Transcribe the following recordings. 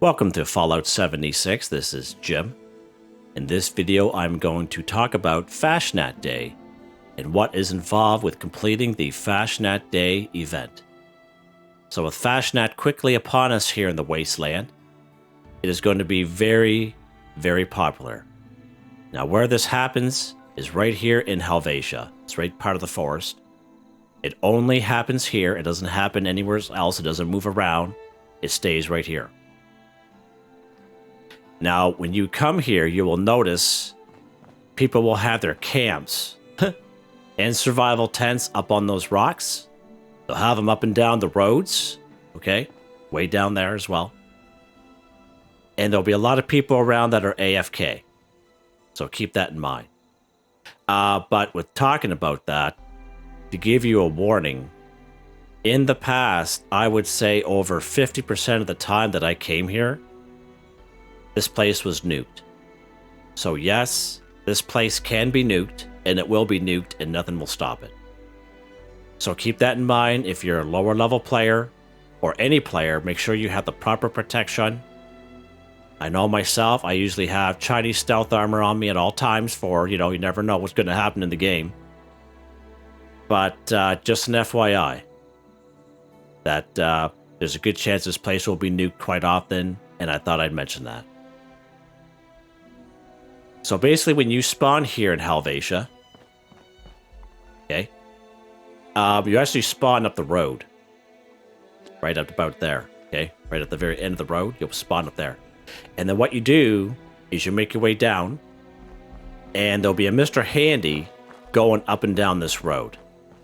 Welcome to Fallout 76, this is Jim. In this video I'm going to talk about Fasnacht Day and what is involved with completing the Fasnacht Day event. So with Fasnacht quickly upon us here in the Wasteland, it is going to be very, very popular. Now where this happens is right here in Helvetia. It's right part of the forest. It only happens here, it doesn't happen anywhere else, it doesn't move around, it stays right here. Now, when you come here, you will notice people will have their camps and survival tents up on those rocks. They'll have them up and down the roads, okay? Way down there as well. And there'll be a lot of people around that are AFK. So keep that in mind. But with talking about that, to give you a warning, in the past, I would say over 50% of the time that I came here, this place was nuked. So yes, this place can be nuked, and it will be nuked, and nothing will stop it. So keep that in mind. If you're a lower level player, or any player, make sure you have the proper protection. I know myself, I usually have Chinese stealth armor on me at all times for, you never know what's going to happen in the game. But just an FYI, that there's a good chance this place will be nuked quite often, and I thought I'd mention that. So basically, when you spawn here in Helvetia, okay, you actually spawn up the road. Right up about there, okay? Right at the very end of the road, you'll spawn up there. And then what you do is you make your way down, and there'll be a Mr. Handy going up and down this road.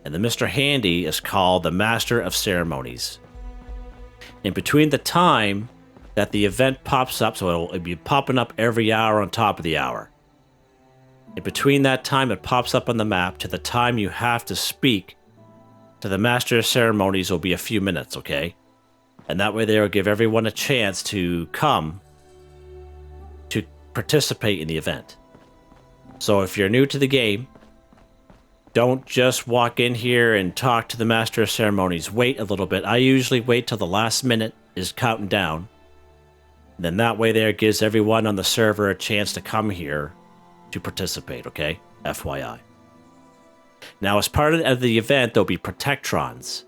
And the Mr. Handy is called the Master of Ceremonies. In between the time that the event pops up, so it'll be popping up every hour on top of the hour. In between that time it pops up on the map to the time you have to speak to the Master of Ceremonies will be a few minutes, okay? And that way they'll give everyone a chance to come to participate in the event. So if you're new to the game, don't just walk in here and talk to the Master of Ceremonies. Wait a little bit. I usually wait till the last minute is counting down. Then that way there gives everyone on the server a chance to come here to participate, okay? FYI. Now, as part of the event, there'll be Protectrons.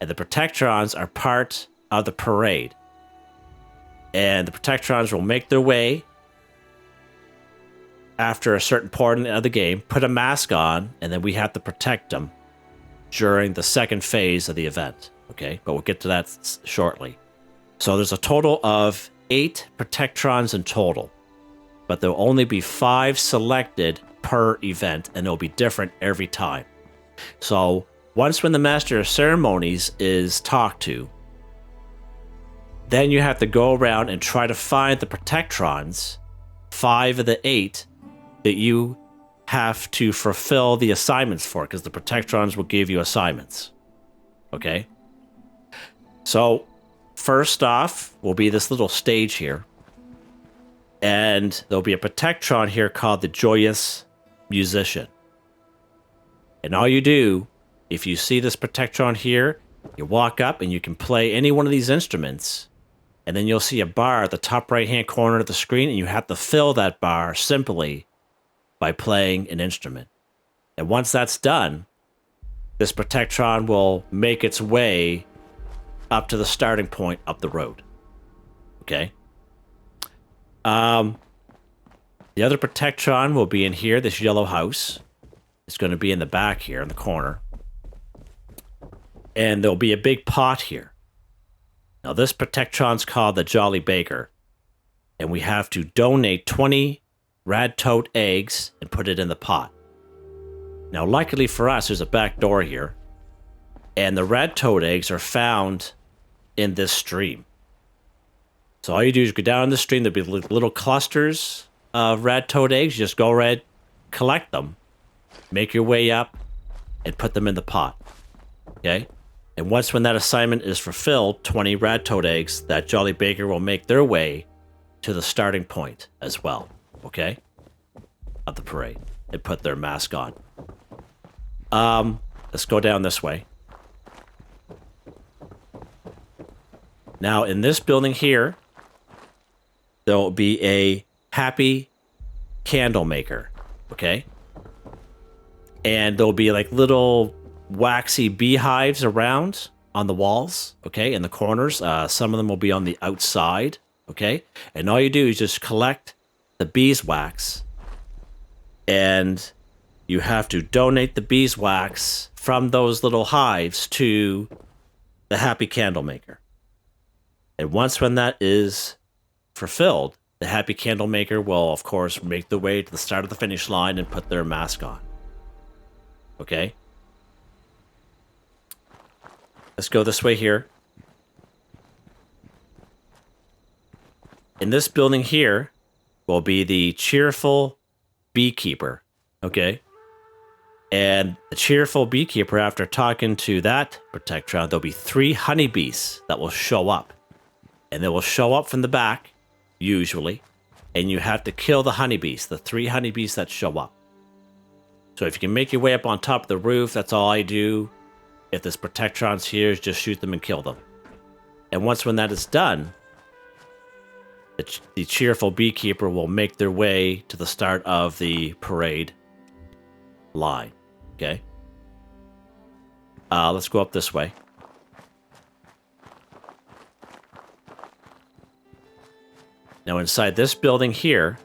And the Protectrons are part of the parade. And the Protectrons will make their way after a certain part of the game, put a mask on, and then we have to protect them during the second phase of the event, okay? But we'll get to that shortly. So there's a total of 8 Protectrons in total, but there'll only be 5 selected per event, and it'll be different every time. So once when the Master of Ceremonies is talked to, then you have to go around and try to find the Protectrons, 5 of the 8, that you have to fulfill the assignments for, because the Protectrons will give you assignments. Okay? So first off will be this little stage here. And there'll be a Protectron here called the Joyous Musician. And all you do, if you see this Protectron here, you walk up and you can play any one of these instruments. And then you'll see a bar at the top right-hand corner of the screen, and you have to fill that bar simply by playing an instrument. And once that's done, this Protectron will make its way up to the starting point up the road. Okay? The other Protectron will be in here, this yellow house. It's going to be in the back here in the corner. And there'll be a big pot here. Now this Protectron's called the Jolly Baker. And we have to donate 20 rad toad eggs and put it in the pot. Now luckily for us, there's a back door here. And the rad toad eggs are found in this stream. So all you do is go down the stream, there'll be little clusters of rad toad eggs. You just go ahead, collect them, make your way up, and put them in the pot. Okay? And once when that assignment is fulfilled, 20 rad toad eggs, that Jolly Baker will make their way to the starting point as well. Okay? Of the parade. They put their mask on. Let's go down this way. Now, in this building here, there will be a happy candle maker, okay? And there'll be like little waxy beehives around on the walls, okay, in the corners. Some of them will be on the outside, okay? And all you do is just collect the beeswax, and you have to donate the beeswax from those little hives to the happy candle maker. And once when that is fulfilled, the happy candle maker will, of course, make the way to the start of the finish line and put their mask on. Okay? Let's go this way here. In this building here will be the Cheerful Beekeeper. Okay? And the Cheerful Beekeeper, after talking to that Protectron, there'll be 3 honeybees that will show up. And they will show up from the back, usually, and you have to kill the honeybees, the 3 honeybees that show up. So if you can make your way up on top of the roof, that's all I do. If there's Protectrons here, just shoot them and kill them. And once when that is done, the Cheerful Beekeeper will make their way to the start of the parade line. Okay? Let's go up this way. Now inside this building here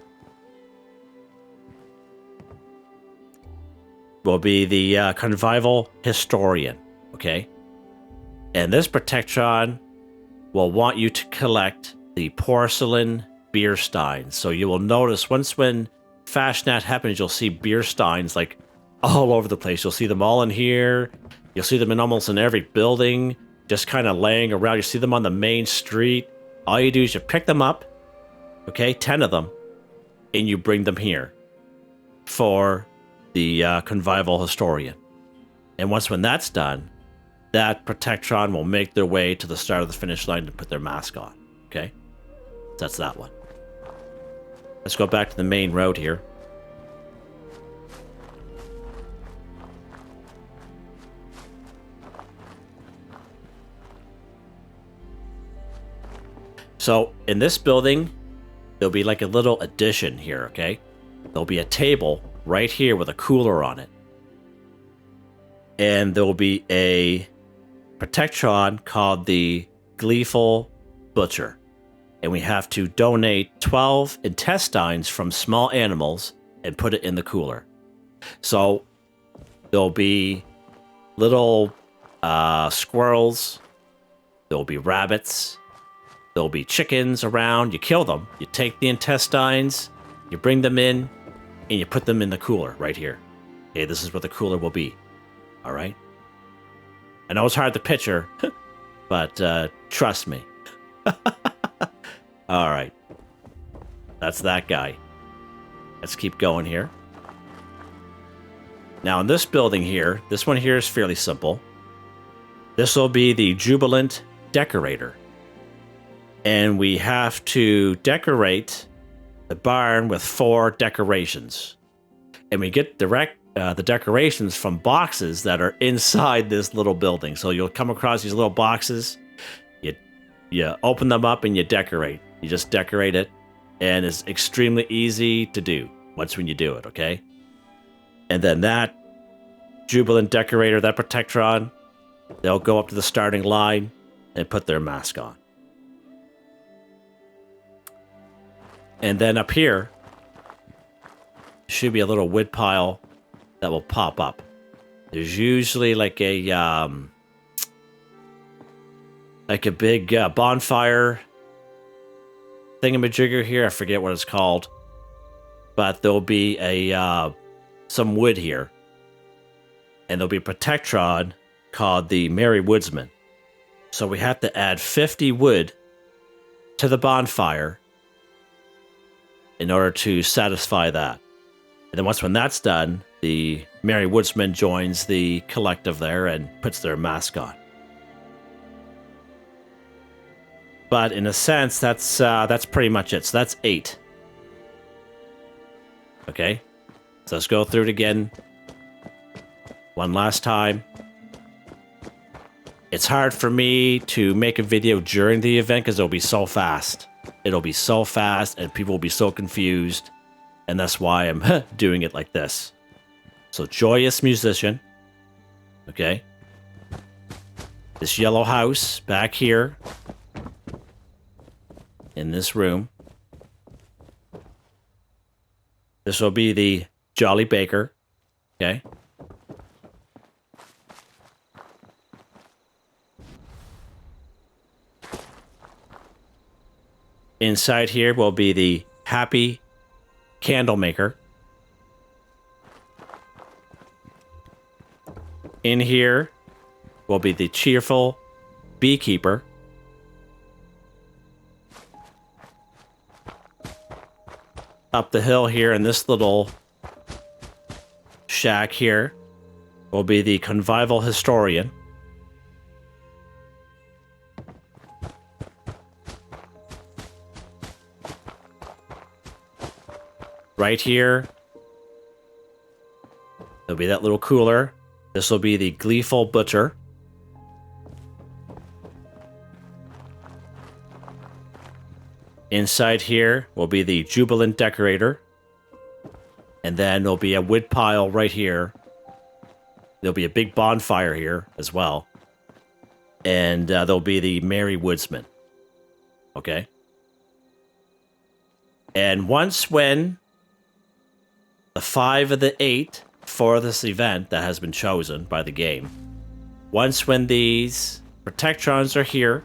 will be the Convivial Historian, okay? And this Protectron will want you to collect the porcelain beer steins. So you will notice once when Fasnacht happens, you'll see beer steins like all over the place. You'll see them all in here. You'll see them in almost in every building, just kind of laying around. You see them on the main street. All you do is you pick them up, okay, 10 of them, and you bring them here for the Convivial Historian. And once when that's done, that Protectron will make their way to the start of the finish line to put their mask on, okay? So that's that one. Let's go back to the main road here. So in this building, there'll be like a little addition here, okay? There'll be a table right here with a cooler on it. And there will be a Protectron called the Gleeful Butcher. And we have to donate 12 intestines from small animals and put it in the cooler. So there'll be little squirrels. There'll be rabbits. There'll be chickens around. You kill them. You take the intestines. You bring them in. And you put them in the cooler right here. Okay, this is what the cooler will be. All right? I know it's hard to picture, but trust me. All right. That's that guy. Let's keep going here. Now, in this building here, this one here is fairly simple. This will be the Jubilant Decorator. And we have to decorate the barn with 4 decorations. And we get the decorations from boxes that are inside this little building. So you'll come across these little boxes. You open them up and you decorate. You just decorate it. And it's extremely easy to do once when you do it, okay? And then that Jubilant Decorator, that Protectron, they'll go up to the starting line and put their mask on. And then up here, should be a little wood pile that will pop up. There's usually like a big bonfire thingamajigger here. I forget what it's called, but there'll be some wood here, and there'll be a Protectron called the Merry Woodsman. So we have to add 50 wood to the bonfire in order to satisfy that. And then once when that's done, the Merry Woodsman joins the collective there and puts their mask on. But in a sense, that's pretty much it. So that's 8. Okay, so let's go through it again one last time. It's hard for me to make a video during the event because it'll be so fast. It'll be so fast and people will be so confused. And that's why I'm doing it like this. So, Joyous Musician. Okay. This yellow house back here. In this room. This will be the Jolly Baker. Okay. Inside here will be the Happy Candle Maker. In here will be the Cheerful Beekeeper. Up the hill here in this little shack here will be the Convivial Historian. Right here, there'll be that little cooler. This will be the Gleeful Butcher. Inside here will be the Jubilant Decorator. And then there'll be a wood pile right here. There'll be a big bonfire here as well. And there'll be the Merry Woodsmen. Okay? And once when the 5 of the 8 for this event that has been chosen by the game, once when these Protectrons are here,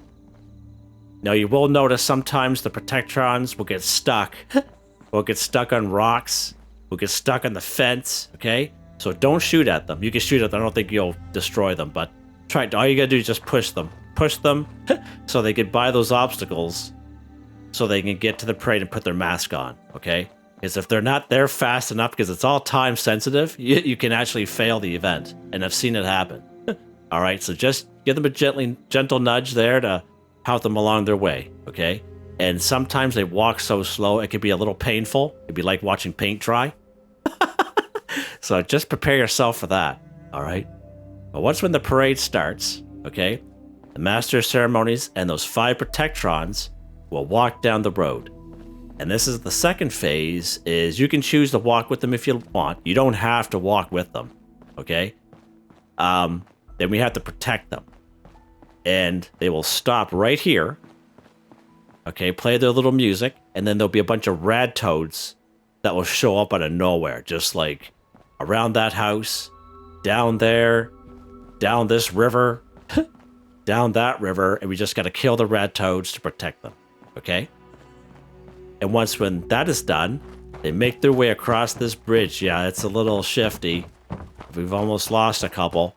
now you will notice sometimes the Protectrons will get stuck. Will get stuck on rocks. Will get stuck on the fence. Okay? So don't shoot at them. You can shoot at them. I don't think you'll destroy them, but try. All you gotta do is just push them. Push them so they get by those obstacles so they can get to the parade and put their mask on. Okay? Because if they're not there fast enough, because it's all time sensitive, you can actually fail the event. And I've seen it happen. All right? So just give them a gentle nudge there to help them along their way, okay? And sometimes they walk so slow, it could be a little painful. It'd be like watching paint dry. So just prepare yourself for that, all right? But once when the parade starts, okay, the Master of Ceremonies and those 5 Protectrons will walk down the road. And this is the second phase, is you can choose to walk with them if you want. You don't have to walk with them, okay? Then we have to protect them. And they will stop right here. Okay, play their little music. And then there'll be a bunch of rad toads that will show up out of nowhere. Just like around that house, down there, down this river, down that river. And we just got to kill the rad toads to protect them. Okay? And once when that is done, they make their way across this bridge. Yeah, it's a little shifty. We've almost lost a couple.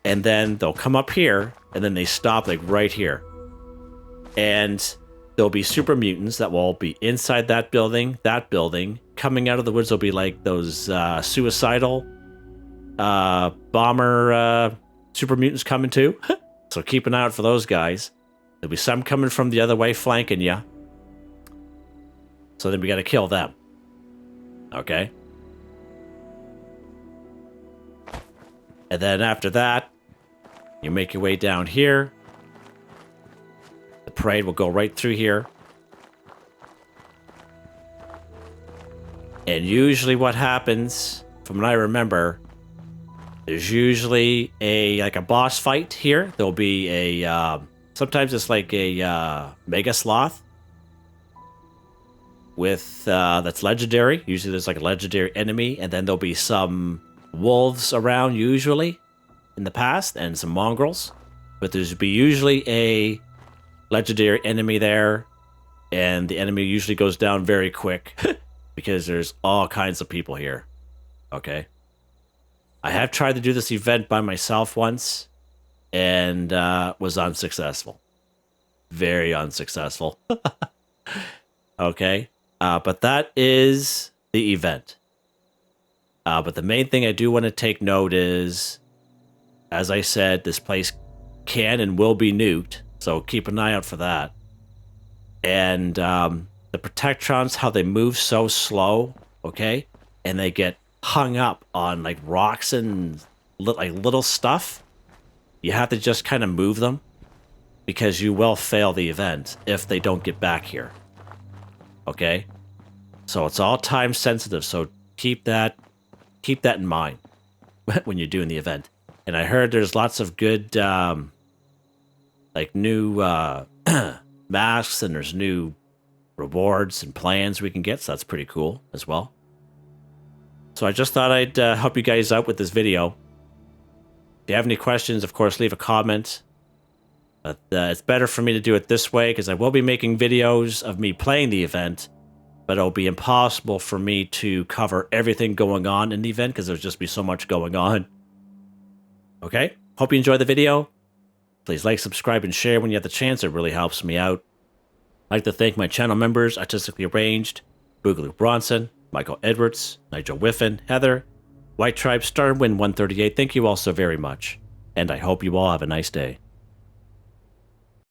And then they'll come up here, and then they stop like right here. And there'll be super mutants that will be inside that building. Coming out of the woods will be like those suicidal bomber super mutants coming too. So keep an eye out for those guys. There'll be some coming from the other way flanking you. So then we got to kill them. Okay? And then after that, you make your way down here. The parade will go right through here. And usually what happens, from what I remember, there's usually a boss fight here. There'll be a sometimes it's like a mega sloth with that's legendary. Usually there's like a legendary enemy, and then there'll be some wolves around usually in the past, and some mongrels, but there's be usually a legendary enemy there, and the enemy usually goes down very quick because there's all kinds of people here. Okay, I have tried to do this event by myself once and was unsuccessful, very unsuccessful. Okay, but that is the event. But the main thing I do want to take note is, as I said, this place can and will be nuked, so keep an eye out for that. And the Protectrons, how they move so slow, okay? And they get hung up on like rocks and like little stuff. you have to just kind of move them because you will fail the event if they don't get back here. Okay? So it's all time sensitive, so keep that in mind when you're doing the event. And I heard there's lots of good like new masks, and there's new rewards and plans we can get, so that's pretty cool as well. So I just thought I'd help you guys out with this video. If you have any questions, of course, leave a comment. But it's better for me to do it this way, because I will be making videos of me playing the event, but it'll be impossible for me to cover everything going on in the event, because there'll just be so much going on. Okay? Hope you enjoyed the video. Please like, subscribe, and share when you have the chance. It really helps me out. I'd like to thank my channel members, Artistically Arranged, Boogaloo Bronson, Michael Edwards, Nigel Whiffen, Heather, White Tribe, Starwind 138. Thank you all so very much. And I hope you all have a nice day.